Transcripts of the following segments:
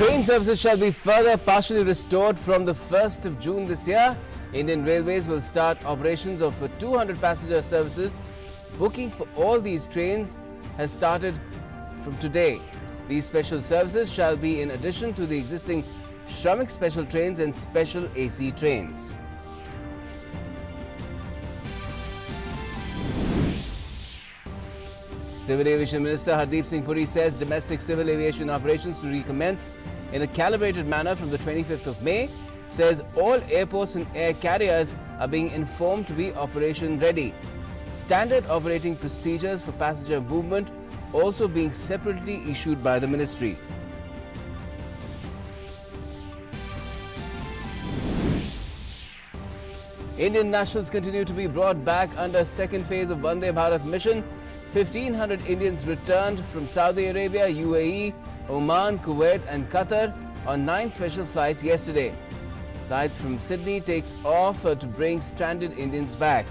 Train services shall be further partially restored from the 1st of June this year. Indian Railways will start operations of 200 passenger services. Booking for all these trains has started from today. These special services shall be in addition to the existing Shramik special trains and special AC trains. Civil Aviation Minister Hardeep Singh Puri says domestic civil aviation operations to recommence in a calibrated manner from the 25th of May. Says all airports and air carriers are being informed to be operation ready. Standard operating procedures for passenger movement also being separately issued by the ministry. Indian nationals continue to be brought back under second phase of Vande Bharat mission. 1,500 Indians returned from Saudi Arabia, UAE, Oman, Kuwait and Qatar on 9 special flights yesterday. Flights from Sydney takes off to bring stranded Indians back.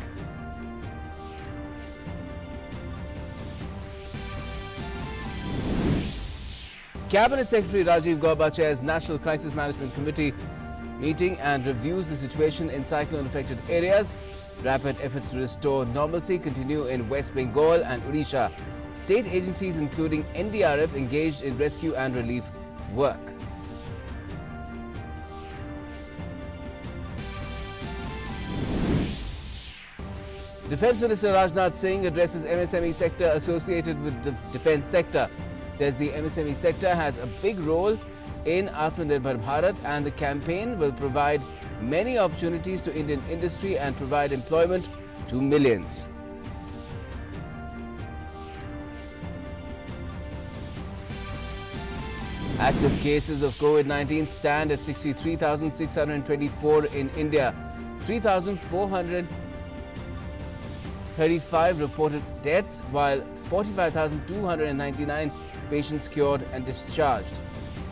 Cabinet Secretary Rajiv Gauba chairs National Crisis Management Committee meeting and reviews the situation in cyclone-affected areas. Rapid efforts to restore normalcy continue in West Bengal and Odisha. State agencies including NDRF engaged in rescue and relief work. Defence Minister Rajnath Singh addresses MSME sector associated with the defence sector. Says the MSME sector has a big role in Atmanirbhar Bharat and the campaign will provide many opportunities to Indian industry and provide employment to millions. Active cases of COVID-19 stand at 63,624 in India. 3,435 reported deaths, while 45,299 patients cured and discharged.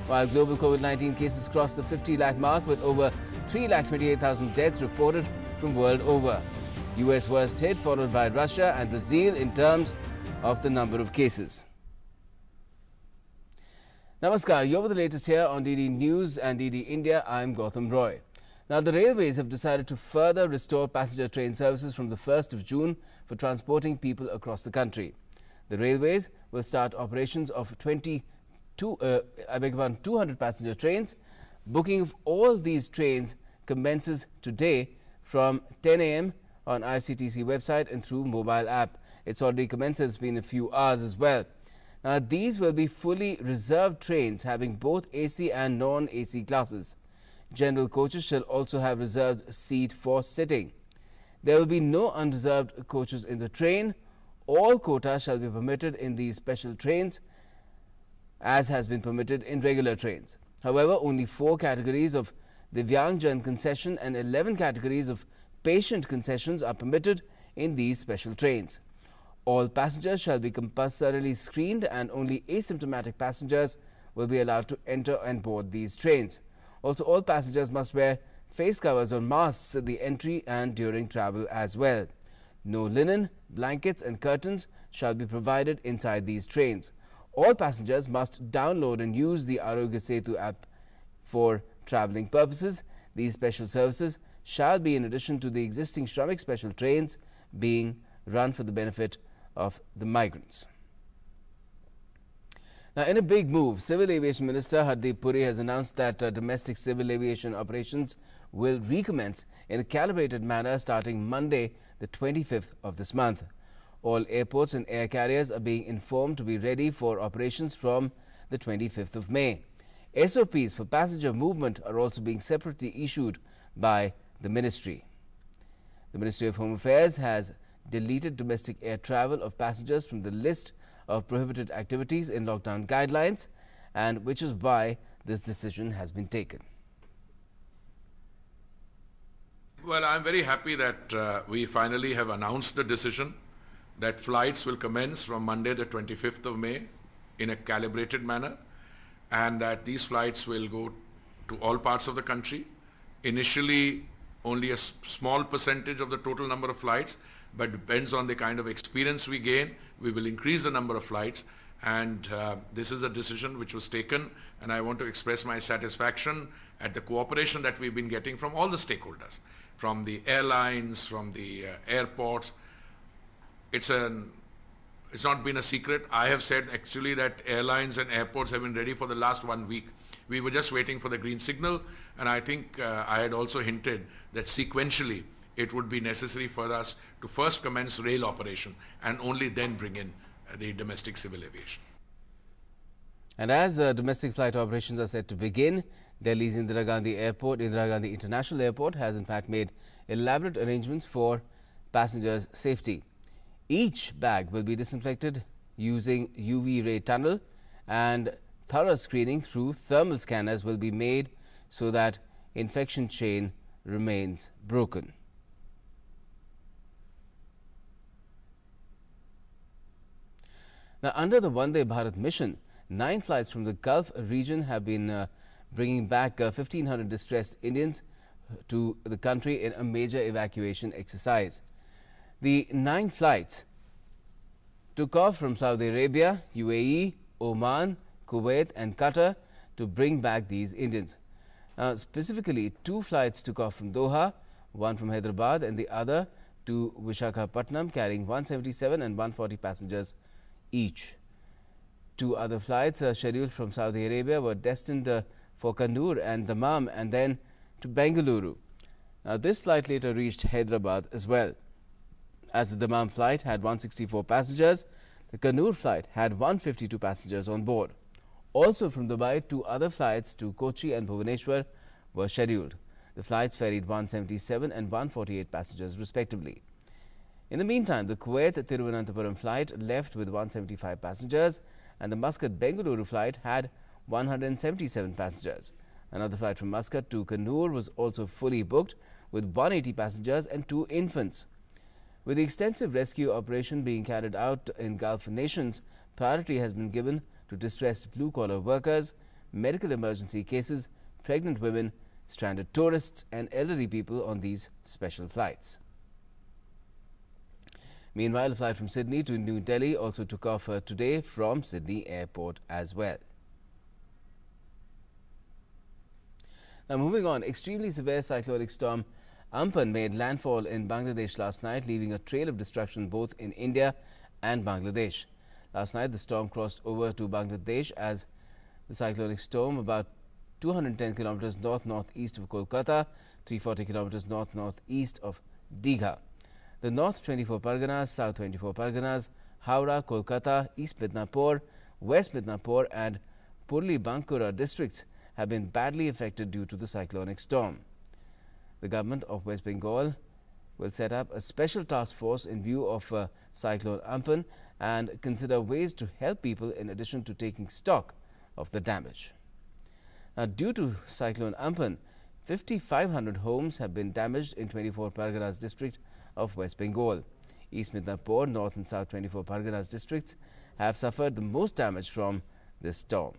While global COVID-19 cases crossed the 50 lakh mark with over 3,28,000 deaths reported from world over. US worst hit, followed by Russia and Brazil in terms of the number of cases. Namaskar, you're with the latest here on DD News and DD India. I'm Gautam Roy. Now, the railways have decided to further restore passenger train services from the 1st of June for transporting people across the country. The railways will start operations of 200 passenger trains. Booking of all these trains commences today from 10 a.m. on IRCTC website and through mobile app. It's already commenced. It's been a few hours as well. Now, these will be fully reserved trains having both AC and non-AC classes. General coaches shall also have reserved seat for sitting. There will be no unreserved coaches in the train. All quotas shall be permitted in these special trains, as has been permitted in regular trains. However, only 4 categories of Divyangjan concession and 11 categories of patient concessions are permitted in these special trains. All passengers shall be compulsorily screened and only asymptomatic passengers will be allowed to enter and board these trains. Also, all passengers must wear face covers or masks at the entry and during travel as well. No linen, blankets and curtains shall be provided inside these trains. All passengers must download and use the Arogya Setu app for travelling purposes. These special services shall be in addition to the existing Shramik special trains being run for the benefit of the migrants. Now, in a big move, Civil Aviation Minister Hardeep Puri has announced that domestic civil aviation operations will recommence in a calibrated manner starting Monday, the 25th of this month. All airports and air carriers are being informed to be ready for operations from the 25th of May. SOPs for passenger movement are also being separately issued by the ministry. The Ministry of Home Affairs has deleted domestic air travel of passengers from the list of prohibited activities in lockdown guidelines, and which is why this decision has been taken. Well, I'm very happy that we finally have announced the decision that flights will commence from Monday the 25th of May in a calibrated manner, and that these flights will go to all parts of the country. Initially, only a small percentage of the total number of flights, but depends on the kind of experience we gain. We will increase the number of flights, And this is a decision which was taken, and I want to express my satisfaction at the cooperation that we've been getting from all the stakeholders, from the airlines, from the airports. It's not been a secret. I have said actually that airlines and airports have been ready for the last 1 week. We were just waiting for the green signal, and I think I had also hinted that sequentially it would be necessary for us to first commence rail operation and only then bring in the domestic civil aviation. And as domestic flight operations are set to begin, Delhi's Indira Gandhi International Airport has in fact made elaborate arrangements for passengers' safety. Each bag will be disinfected using UV ray tunnel, and thorough screening through thermal scanners will be made so that infection chain remains broken. Now, under the Vande Bharat mission, 9 flights from the Gulf region have been bringing back 1,500 distressed Indians to the country in a major evacuation exercise. The 9 flights took off from Saudi Arabia, UAE, Oman, Kuwait and Qatar to bring back these Indians. Specifically, 2 flights took off from Doha, one from Hyderabad and the other to Visakhapatnam, carrying 177 and 140 passengers each. 2 other flights scheduled from Saudi Arabia were destined for Kannur and Dammam and then to Bengaluru. Now, this flight later reached Hyderabad as well. As the Dammam flight had 164 passengers, the Kannur flight had 152 passengers on board. Also from Dubai, 2 other flights to Kochi and Bhubaneswar were scheduled. The flights ferried 177 and 148 passengers respectively. In the meantime, the Kuwait-Thiruvananthapuram flight left with 175 passengers and the Muscat-Bengaluru flight had 177 passengers. Another flight from Muscat to Kannur was also fully booked with 180 passengers and 2 infants. With the extensive rescue operation being carried out in Gulf nations, priority has been given to distressed blue-collar workers, medical emergency cases, pregnant women, stranded tourists and elderly people on these special flights. Meanwhile, a flight from Sydney to New Delhi also took off today from Sydney Airport as well. Now, moving on, extremely severe cyclonic storm Amphan made landfall in Bangladesh last night, leaving a trail of destruction both in India and Bangladesh. Last night, the storm crossed over to Bangladesh as the cyclonic storm, about 210 kilometers north-northeast of Kolkata, 340 kilometers north-northeast of Digha. The North 24 Parganas, South 24 Parganas, Howrah, Kolkata, East Midnapore, West Midnapore and Purli Bankura districts have been badly affected due to the cyclonic storm. The government of West Bengal will set up a special task force in view of Cyclone Amphan and consider ways to help people in addition to taking stock of the damage. Now, due to Cyclone Amphan, 5,500 homes have been damaged in 24 Parganas district of West Bengal. East Midnapore, North and South 24 Parganas districts have suffered the most damage from this storm.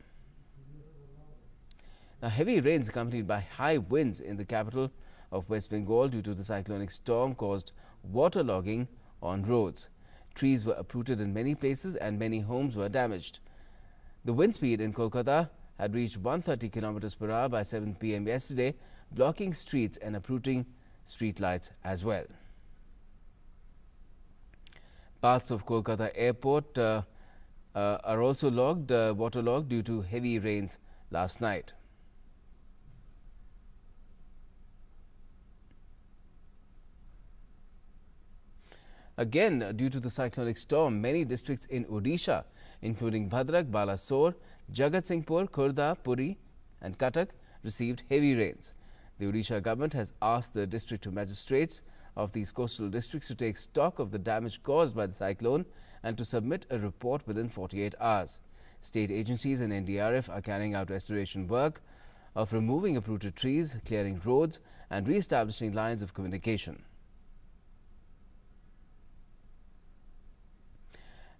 Now, heavy rains accompanied by high winds in the capital of West Bengal due to the cyclonic storm caused waterlogging on roads. Trees were uprooted in many places and many homes were damaged. The wind speed in Kolkata had reached 130 kilometers per hour by 7 p.m. yesterday, blocking streets and uprooting street lights as well. Parts of Kolkata airport are also waterlogged due to heavy rains last night. Again, due to the cyclonic storm, many districts in Odisha, including Bhadrak, Balasore, Jagatsinghpur, Khurda, Puri and Cuttack, received heavy rains. The Odisha government has asked the district magistrates of these coastal districts to take stock of the damage caused by the cyclone and to submit a report within 48 hours. State agencies and NDRF are carrying out restoration work of removing uprooted trees, clearing roads and re-establishing lines of communication.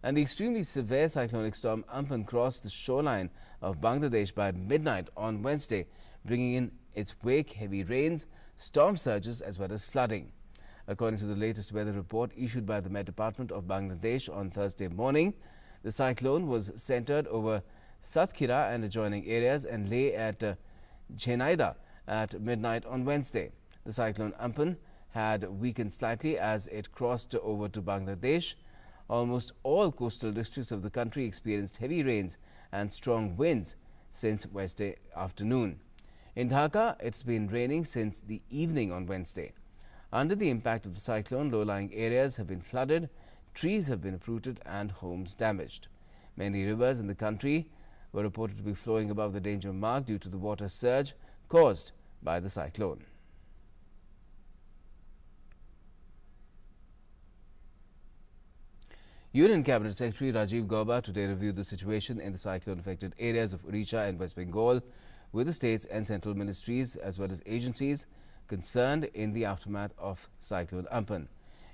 And the extremely severe cyclonic storm Amphan crossed the shoreline of Bangladesh by midnight on Wednesday, bringing in its wake heavy rains, storm surges as well as flooding. According to the latest weather report issued by the Met Department of Bangladesh on Thursday morning, The cyclone was centered over Satkhira and adjoining areas and lay at Jhenaida at midnight on Wednesday. The cyclone Amphan had weakened slightly as it crossed over to Bangladesh. Almost all coastal districts of the country experienced heavy rains and strong winds since Wednesday afternoon. In Dhaka, it's been raining since the evening on Wednesday. Under the impact of the cyclone, low-lying areas have been flooded, trees have been uprooted and homes damaged. Many rivers in the country were reported to be flowing above the danger mark due to the water surge caused by the cyclone. Union Cabinet Secretary Rajiv Gauba today reviewed the situation in the cyclone-affected areas of Odisha and West Bengal with the states and central ministries as well as agencies concerned in the aftermath of Cyclone Amphan.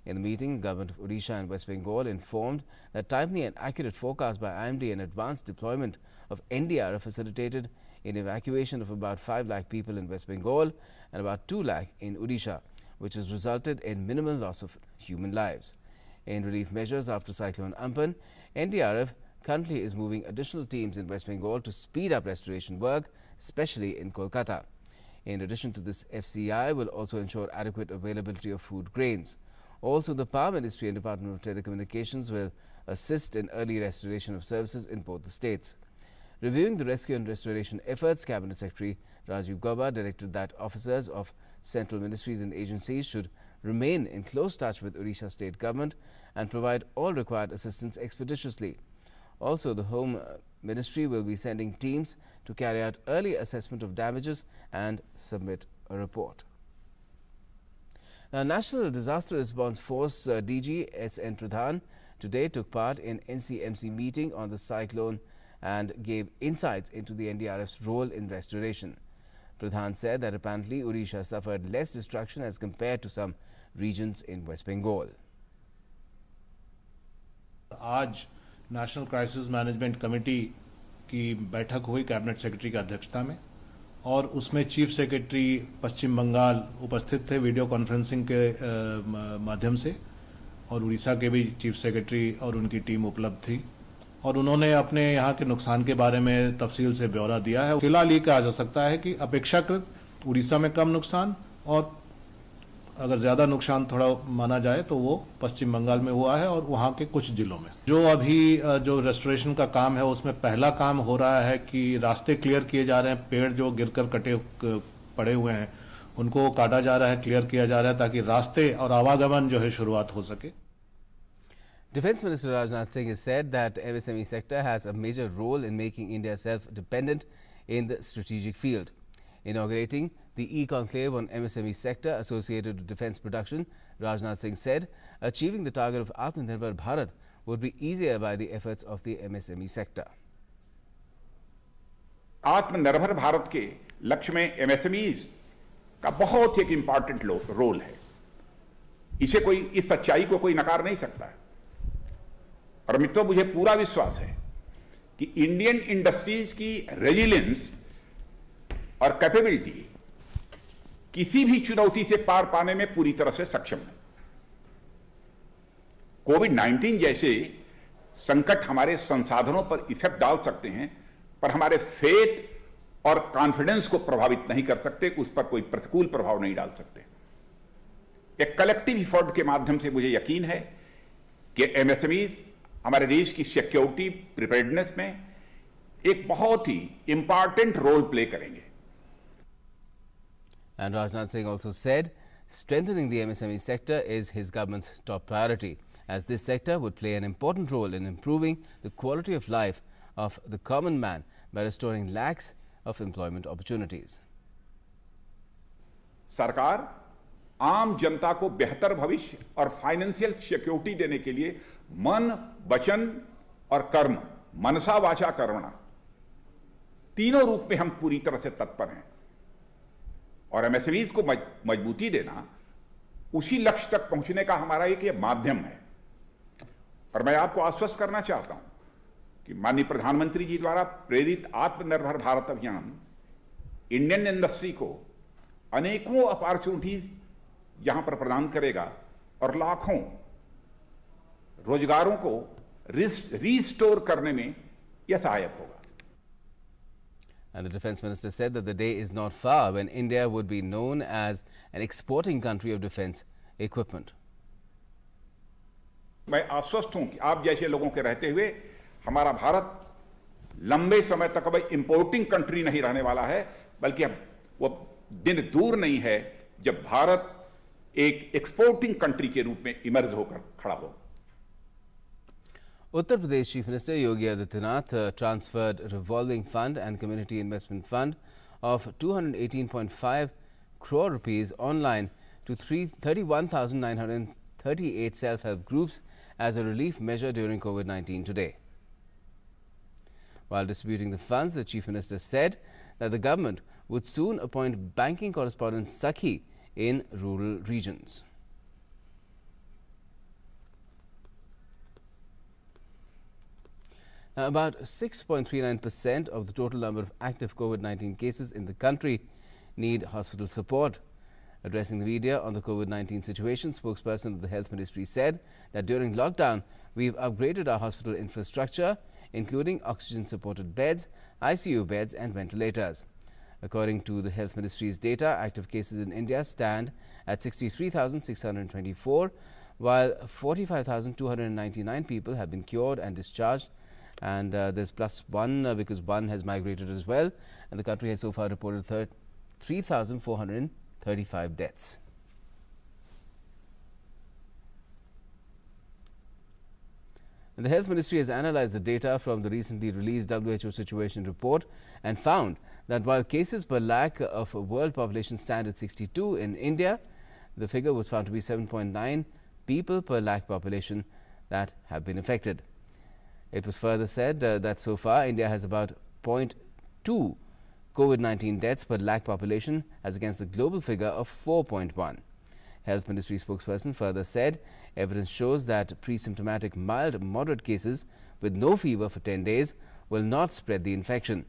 In the meeting, Government of Odisha and West Bengal informed that timely and accurate forecast by IMD and advanced deployment of NDR facilitated in evacuation of about 5 lakh people in West Bengal and about 2 lakh in Odisha, which has resulted in minimal loss of human lives. In relief measures after Cyclone Amphan, NDRF currently is moving additional teams in West Bengal to speed up restoration work, especially in Kolkata. In addition to this, FCI will also ensure adequate availability of food grains. Also, the Power Ministry and Department of Telecommunications will assist in early restoration of services in both the states. Reviewing the rescue and restoration efforts, Cabinet Secretary Rajiv Gauba directed that officers of central ministries and agencies should remain in close touch with Odisha state government and provide all required assistance expeditiously. Also, the Home Ministry will be sending teams to carry out early assessment of damages and submit a report. Now, National Disaster Response Force DG S.N. Pradhan today took part in NCMC meeting on the cyclone and gave insights into the NDRF's role in restoration. Pradhan said that apparently Odisha suffered less destruction as compared to some regions in West Bengal. आज national crisis management committee की बैठक हुई cabinet secretary की अध्यक्षता में और उसमें chief secretary पश्चिम बंगाल उपस्थित थे वीडियो कॉन्फ्रेंसिंग के माध्यम से और उड़ीसा के भी चीफ सेक्रेटरी और उनकी टीम उपलब्ध थी और उन्होंने अपने यहाँ के नुकसान के बारे में तफसील से ब्यौरा दिया है। फिलहाल ये कहा जा सकता है कि अपेक्षाकृत उड़ीसा में कम नुकसान और अगर ज्यादा नुकसान थोड़ा माना जाए तो वो पश्चिम बंगाल में हुआ है और वहाँ के कुछ जिलों में। जो अभी जो रेस्टोरेशन का काम है उसमें पहला काम हो रहा है कि रास्ते क्लियर किए जा रहे हैं, पेड़ जो गिरकर कटे पड़े हुए हैं उनको काटा जा रहा है, क्लियर किया जा रहा है ताकि रास्ते और आवागमन जो है शुरुआत हो सके। Defence Minister Rajnath Singh has said that MSME sector has a major role in making India self-dependent in the strategic field. Inaugurating the e-conclave on MSME sector associated with defence production, Rajnath Singh said achieving the target of Atmanirbhar Bharat would be easier by the efforts of the MSME sector. आत्मनिर्भर भारत के लक्ष्य में MSMEs का बहुत एक important role है। इसे कोई, इस सच्चाई को कोई नकार नहीं सकता है और मित्रों, मुझे पूरा विश्वास है कि इंडियन इंडस्ट्रीज की रेजिलियंस और कैपेबिलिटी किसी भी चुनौती से पार पाने में पूरी तरह से सक्षम है। कोविड-19 जैसे संकट हमारे संसाधनों पर इफेक्ट डाल सकते हैं, पर हमारे फेथ और कॉन्फिडेंस को प्रभावित नहीं कर सकते, उस पर कोई प्रतिकूल प्रभाव नहीं डाल सकते। एक कलेक्टिव इफर्ट के माध्यम से मुझे यकीन है कि एमएसएमईज हमारे देश की सिक्योरिटी प्रिपेयर्डनेस में एक बहुत ही इंपॉर्टेंट रोल प्ले करेंगे। And Rajnath Singh also said strengthening the MSME sector is his government's top priority, as this sector would play an important role in improving the quality of life of the common man by restoring lakhs of employment opportunities. सरकार आम जनता को बेहतर भविष्य और financial security देने के लिए मन, वचन और कर्म, मनसा वाचा कर्मणा, तीनों रूप में हम पूरी तरह से तत्पर हैं और एमएसएमईज को मजबूती देना उसी लक्ष्य तक पहुंचने का हमारा एक ये माध्यम है। और मैं आपको आश्वस्त करना चाहता हूं कि माननीय प्रधानमंत्री जी द्वारा प्रेरित आत्मनिर्भर भारत अभियान इंडियन इंडस्ट्री को अनेकों अपॉर्चुनिटीज यहां पर प्रदान करेगा और लाखों रोजगारों को रीस्टोर करने में यह सहायक होगा। And the defense minister said that the day is not far when India would be known as an exporting country of defense equipment. मैं आश्वस्त हूं कि आप जैसे लोगों के रहते हुए हमारा भारत लंबे समय तक अब इंपोर्टिंग कंट्री नहीं रहने वाला है, बल्कि अब वो दिन दूर नहीं है जब भारत एक एक्सपोर्टिंग कंट्री के रूप में इमर्ज होकर खड़ा होगा। Uttar Pradesh Chief Minister Yogi Adityanath transferred revolving fund and community investment fund of 218.5 crore rupees online to 31,938 self-help groups as a relief measure during COVID-19 today. While distributing the funds, the Chief Minister said that the government would soon appoint banking correspondent Secy in rural regions. Now, about 6.39% of the total number of active COVID-19 cases in the country need hospital support. Addressing the media on the COVID-19 situation, spokesperson of the Health Ministry said that during lockdown, we've upgraded our hospital infrastructure, including oxygen-supported beds, ICU beds and ventilators. According to the Health Ministry's data, active cases in India stand at 63,624, while 45,299 people have been cured and discharged. And there's +1 because one has migrated as well, and the country has so far reported 3,435 deaths. And the Health Ministry has analyzed the data from the recently released WHO situation report and found that while cases per lakh of world population stand at 62 in India, the figure was found to be 7.9 people per lakh population that have been affected. It was further said that so far India has about 0.2 COVID-19 deaths per lakh population as against the global figure of 4.1. Health Ministry spokesperson further said evidence shows that pre-symptomatic mild moderate cases with no fever for 10 days will not spread the infection.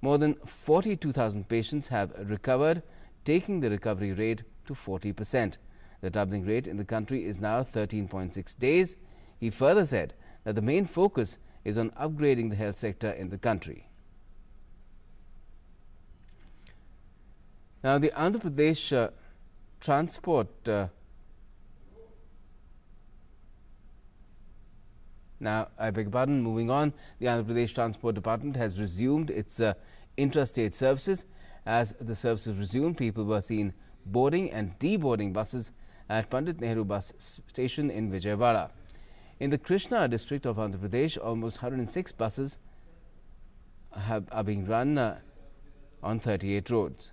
More than 42,000 patients have recovered, taking the recovery rate to 40%. The doubling rate in the country is now 13.6 days. He further said that the main focus is on upgrading the health sector in the country. Now, the Andhra Pradesh Transport Now, I beg your pardon, moving on, the Andhra Pradesh Transport Department has resumed its intrastate services. As the services resumed, people were seen boarding and deboarding buses at Pandit Nehru bus station in Vijayawada. In the Krishna district of Andhra Pradesh, almost 106 buses are being run on 38 roads.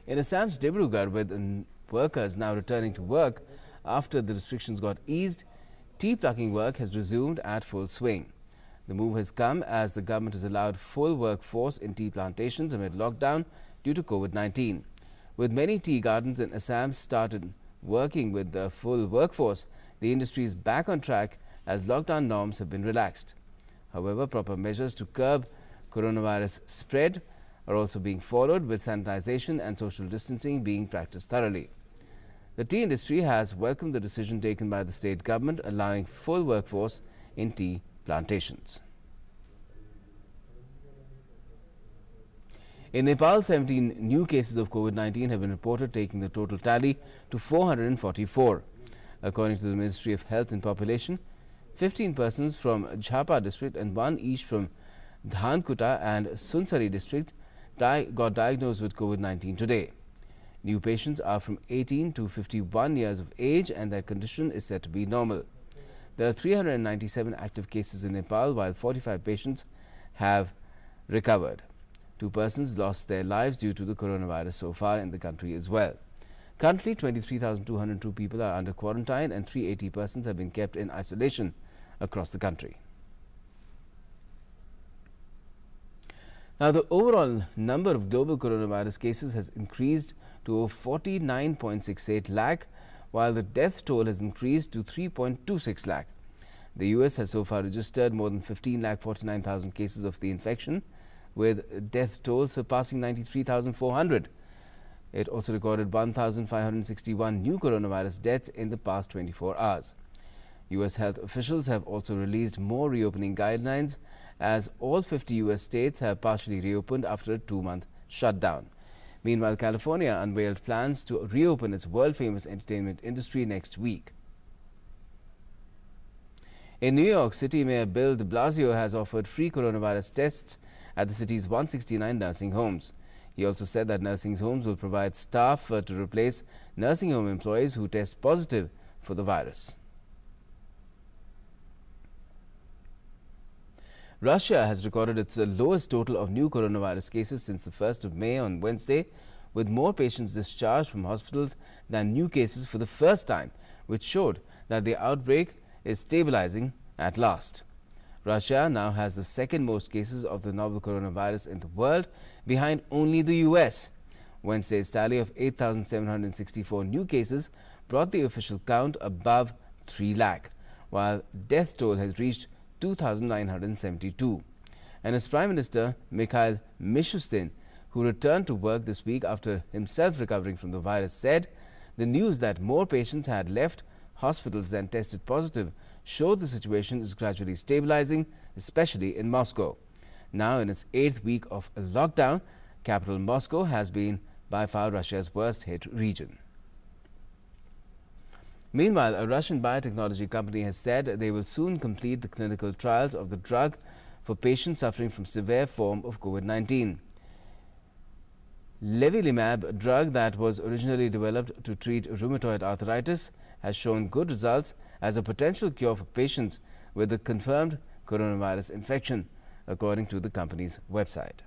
In Assam's Dibrugarh, with workers now returning to work after the restrictions got eased, tea plucking work has resumed at full swing. The move has come as the government has allowed full workforce in tea plantations amid lockdown due to COVID-19. With many tea gardens in Assam started working with the full workforce, the industry is back on track as lockdown norms have been relaxed. However, proper measures to curb coronavirus spread are also being followed, with sanitization and social distancing being practiced thoroughly. The tea industry has welcomed the decision taken by the state government allowing full workforce in tea plantations. In Nepal, 17 new cases of COVID-19 have been reported, taking the total tally to 444. According to the Ministry of Health and Population, 15 persons from Jhapa district and one each from Dhankuta and Sunsari district got diagnosed with COVID-19 today. New patients are from 18 to 51 years of age and their condition is said to be normal. There are 397 active cases in Nepal, while 45 patients have recovered. 2 persons lost their lives due to the coronavirus so far in the country as well. Currently, 23,202 people are under quarantine and 380 persons have been kept in isolation across the country. Now, the overall number of global coronavirus cases has increased to 49.68 lakh, while the death toll has increased to 3.26 lakh. The US has so far registered more than 15,49,000 cases of the infection, with death toll surpassing 93,400. It also recorded 1,561 new coronavirus deaths in the past 24 hours. U.S. health officials have also released more reopening guidelines as all 50 U.S. states have partially reopened after a 2-month shutdown. Meanwhile, California unveiled plans to reopen its world-famous entertainment industry next week. In New York City, Mayor Bill de Blasio has offered free coronavirus tests at the city's 169 nursing homes. He also said that nursing homes will provide staff to replace nursing home employees who test positive for the virus. Russia has recorded its lowest total of new coronavirus cases since the 1st of May on Wednesday, with more patients discharged from hospitals than new cases for the first time, which showed that the outbreak is stabilizing at last. Russia now has the second most cases of the novel coronavirus in the world, behind only the US. Wednesday's tally of 8,764 new cases brought the official count above 3 lakh, while death toll has reached 2,972. And as Prime Minister Mikhail Mishustin, who returned to work this week after himself recovering from the virus, said the news that more patients had left hospitals than tested positive showed the situation is gradually stabilizing, especially in Moscow. Now in its 8th week of lockdown, capital Moscow has been by far Russia's worst hit region. Meanwhile, a Russian biotechnology company has said they will soon complete the clinical trials of the drug for patients suffering from severe form of COVID-19. Levilimab, a drug that was originally developed to treat rheumatoid arthritis, has shown good results as a potential cure for patients with a confirmed coronavirus infection, according to the company's website.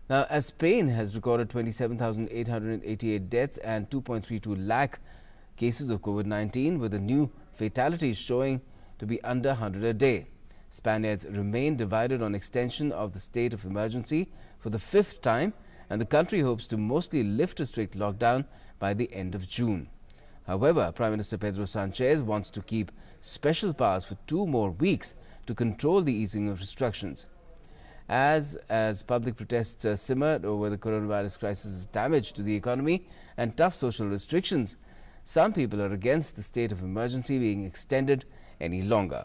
Now, as Spain has recorded 27,888 deaths and 2.32 lakh cases of COVID-19, with the new fatalities showing to be under 100 a day. Spaniards remain divided on extension of the state of emergency for the 5th time, and the country hopes to mostly lift a strict lockdown by the end of June. However, Prime Minister Pedro Sanchez wants to keep special powers for 2 more weeks to control the easing of restrictions. As public protests simmered over the coronavirus crisis' damage to the economy and tough social restrictions, some people are against the state of emergency being extended any longer.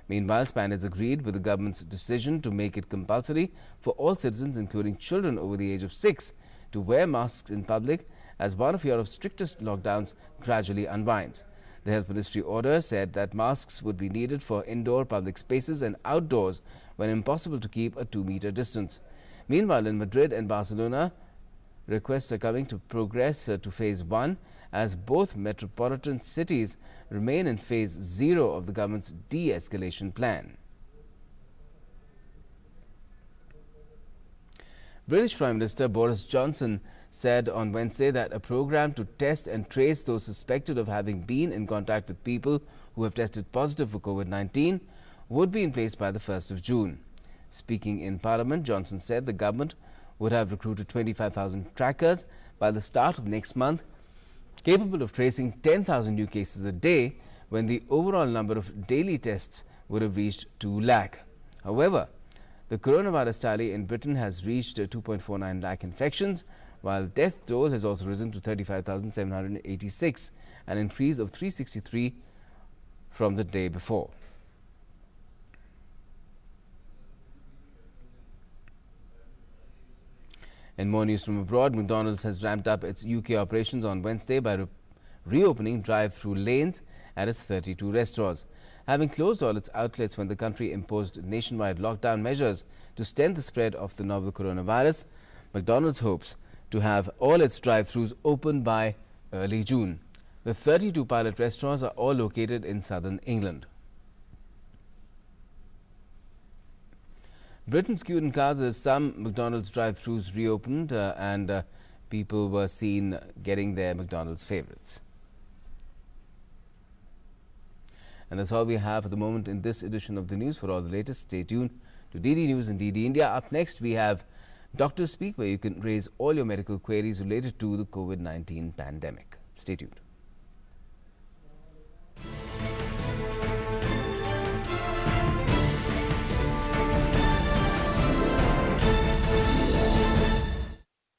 Meanwhile, Spaniards agreed with the government's decision to make it compulsory for all citizens, including children over the age of 6, to wear masks in public as one of Europe's strictest lockdowns gradually unwinds. The Health Ministry order said that masks would be needed for indoor public spaces and outdoors when impossible to keep a 2-meter distance. Meanwhile, in Madrid and Barcelona, requests are coming to progress to phase 1 as both metropolitan cities remain in phase 0 of the government's de-escalation plan. British Prime Minister Boris Johnson said on Wednesday that a program to test and trace those suspected of having been in contact with people who have tested positive for COVID-19 would be in place by the 1st of June. Speaking in Parliament, Johnson said the government would have recruited 25,000 trackers by the start of next month, capable of tracing 10,000 new cases a day when the overall number of daily tests would have reached 2 lakh. However, the coronavirus tally in Britain has reached 2.49 lakh infections, while death toll has also risen to 35,786, an increase of 363 from the day before. In more news from abroad, McDonald's has ramped up its UK operations on Wednesday by reopening drive-through lanes at its 32 restaurants. Having closed all its outlets when the country imposed nationwide lockdown measures to stem the spread of the novel coronavirus, McDonald's hopes to have all its drive-thrus open by early June. The 32 pilot restaurants are all located in southern England. Britain's queued in cars as some McDonald's drive-thrus reopened and people were seen getting their McDonald's favorites. And that's all we have at the moment in this edition of the news. For all the latest, stay tuned to DD News and DD India. Up next, we have Doctors Speak, where you can raise all your medical queries related to the COVID-19 pandemic. Stay tuned.